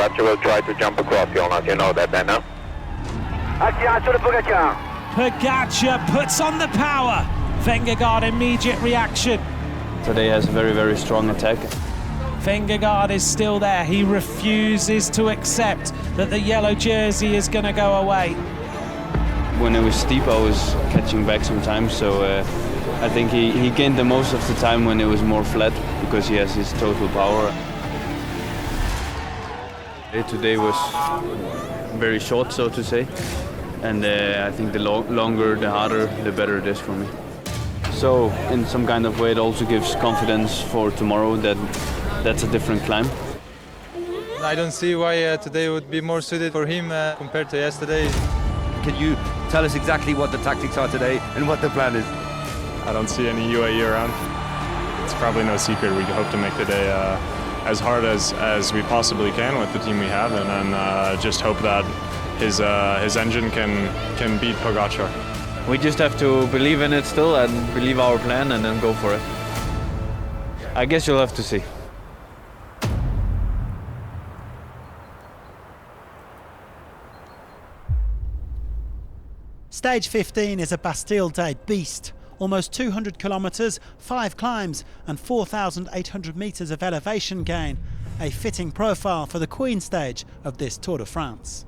Pogačar will try to jump across, Jonas. You know that then, huh? Accélération de Pogacar. Pogačar puts on the power. Vingegaard immediate reaction. Today has a very, very strong attack. Vingegaard is still there. He refuses to accept that the yellow jersey is going to go away. When it was steep, I was catching back sometimes, so I think he gained the most of the time when it was more flat, because he has his total power. Today was very short, so to say, and I think the longer, the harder, the better it is for me. So in some kind of way it also gives confidence for tomorrow that that's a different climb. I don't see why today would be more suited for him compared to yesterday. Can you tell us exactly what the tactics are today and what the plan is? I don't see any UAE around. It's probably no secret. We hope to make the day as hard as we possibly can with the team we have, and then just hope that his engine can beat Pogačar. We just have to believe in it still and believe our plan and then go for it. I guess you'll have to see. Stage 15 is a Bastille Day beast. Almost 200 kilometres, 5 climbs and 4,800 metres of elevation gain. A fitting profile for the Queen stage of this Tour de France.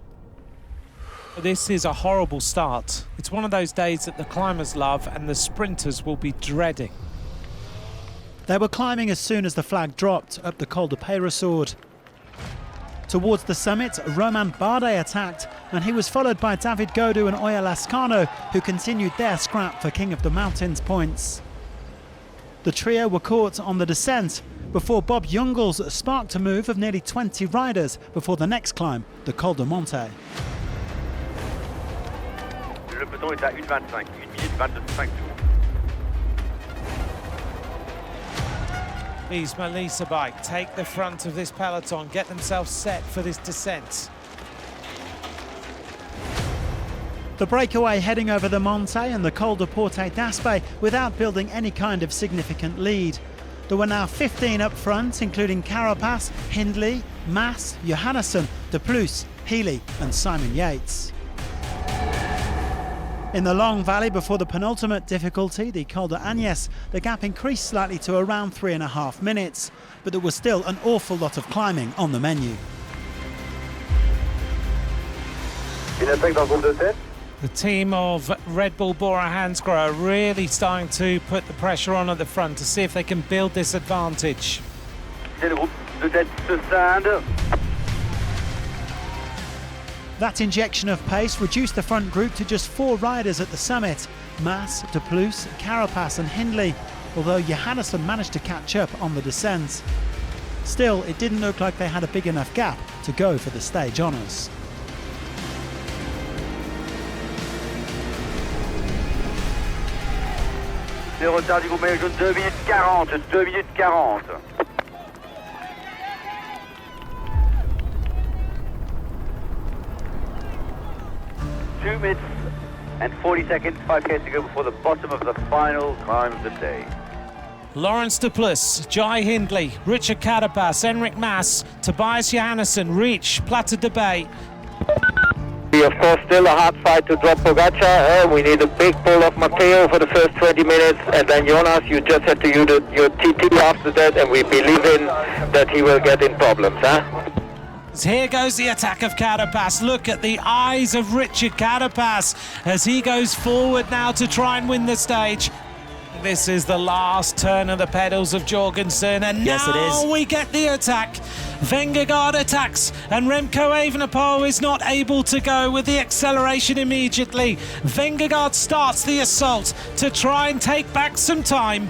This is a horrible start. It's one of those days that the climbers love and the sprinters will be dreading. They were climbing as soon as the flag dropped up the Col de Beille. Towards the summit, Romain Bardet attacked, and he was followed by David Gaudu and Oya Lascano, who continued their scrap for King of the Mountains points. The trio were caught on the descent before Bob Jungels sparked a move of nearly 20 riders before the next climb, the Col de Monte. Le peloton est à 1,25, 1 minute 25 secondes. These Melissa bike take the front of this peloton, get themselves set for this descent. The breakaway heading over the Monte and the Col de Porte d'Aspet without building any kind of significant lead. There were now 15 up front, including Carapaz, Hindley, Mas, Johannesson, De Plus, Healy and Simon Yates. In the long valley before the penultimate difficulty, the Col de Agnes, the gap increased slightly to around 3.5 minutes, but there was still an awful lot of climbing on the menu. The team of Red Bull Bora Hansgrohe are really starting to put the pressure on at the front to see if they can build this advantage. That injection of pace reduced the front group to just 4 riders at the summit: Mas, De Plus, Carapaz and Hindley, although Johannesson managed to catch up on the descent. Still, it didn't look like they had a big enough gap to go for the stage honours. Le retard du groupe maillot jaune, 2 minutes 40, 2 minutes 40. 2 minutes and 40 seconds, 5K to go before the bottom of the final climb of the day. Laurens De Plus, Jai Hindley, Richard Carapaz, Enric Mas, Tobias Johannesson reach Plateau de Beille. We of course still a hard fight to drop Pogačar. We need a big pull of Matteo for the first 20 minutes, and then Jonas, you just have to use your TT after that, and we believe in that he will get in problems, huh? Here goes the attack of Carapaz. Look at the eyes of Richard Carapaz as he goes forward now to try and win the stage. This is the last turn of the pedals of Jorgensen, and yes, now we get the attack. Vingegaard attacks, and Remco Evenepoel is not able to go with the acceleration immediately. Vingegaard starts the assault to try and take back some time.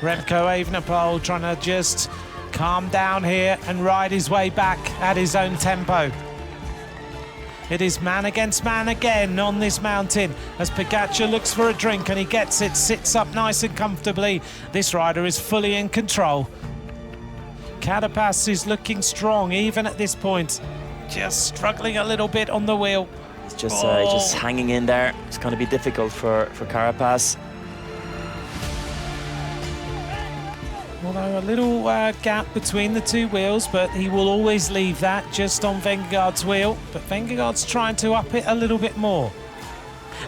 Remco Evenepoel trying to just calm down here and ride his way back at his own tempo. It is man against man again on this mountain as Pogačar looks for a drink and he gets it, sits up nice and comfortably. This rider is fully in control. Carapaz is looking strong even at this point, just struggling a little bit on the wheel. It's just hanging in there. It's going to be difficult for Carapaz. Although a little gap between the two wheels, but he will always leave that just on Vingegaard's wheel. But Vingegaard's trying to up it a little bit more.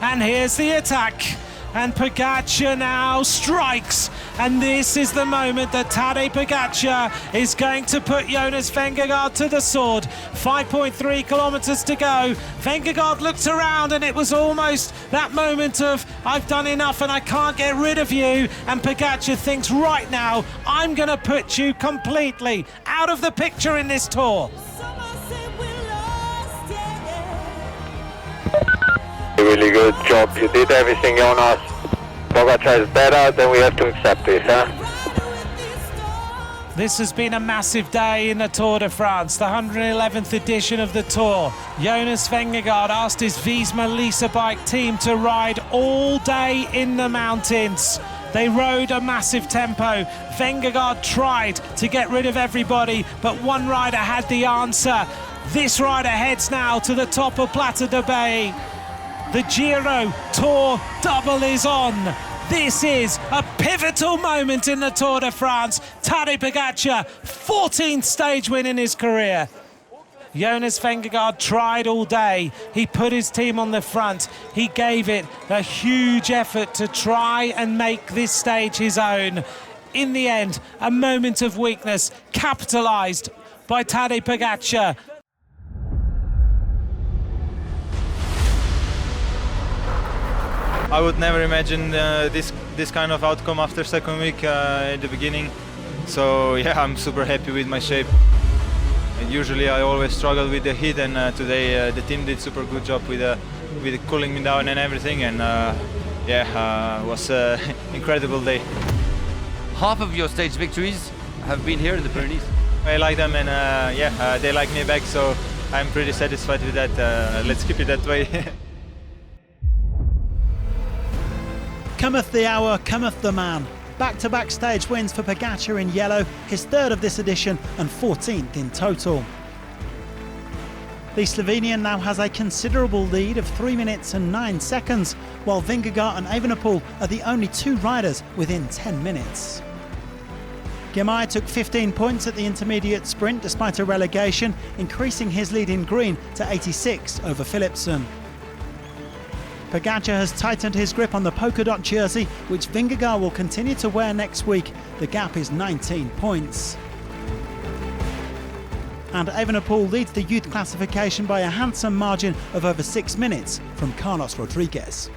And here's the attack. And Pogačar now strikes. And this is the moment that Tadej Pogačar is going to put Jonas Vingegaard to the sword. 5.3 kilometers to go. Vingegaard looked around and it was almost that moment of, I've done enough and I can't get rid of you. And Pogačar thinks, right now, I'm going to put you completely out of the picture in this tour. Really good job. You did everything, Jonas. Pogačar is better, then we have to accept this, huh? This has been a massive day in the Tour de France, the 111th edition of the Tour. Jonas Vingegaard asked his Visma Lease bike team to ride all day in the mountains. They rode a massive tempo. Vingegaard tried to get rid of everybody, but one rider had the answer. This rider heads now to the top of Plateau de Beille. The Giro Tour double is on. This is a pivotal moment in the Tour de France. Tadej Pogačar, 14th stage win in his career. Jonas Vingegaard tried all day. He put his team on the front. He gave it a huge effort to try and make this stage his own. In the end, a moment of weakness capitalized by Tadej Pogačar. I would never imagine this kind of outcome after second week at the beginning. So yeah, I'm super happy with my shape. And usually I always struggle with the heat, and today the team did super good job with cooling me down and everything. And yeah, it was an incredible day. Half of your stage victories have been here in the Pyrenees. I like them, and yeah, they like me back. So I'm pretty satisfied with that. Let's keep it that way. Cometh the hour, cometh the man. Back-to-back stage wins for Pogačar in yellow, his third of this edition and 14th in total. The Slovenian now has a considerable lead of 3 minutes and 9 seconds, while Vingegaard and Evenepoel are the only two riders within 10 minutes. Girmay took 15 points at the intermediate sprint despite a relegation, increasing his lead in green to 86 over Philipsen. Pogačar has tightened his grip on the polka dot jersey, which Vingegaard will continue to wear next week. The gap is 19 points. And Evenepoel leads the youth classification by a handsome margin of over 6 minutes from Carlos Rodriguez.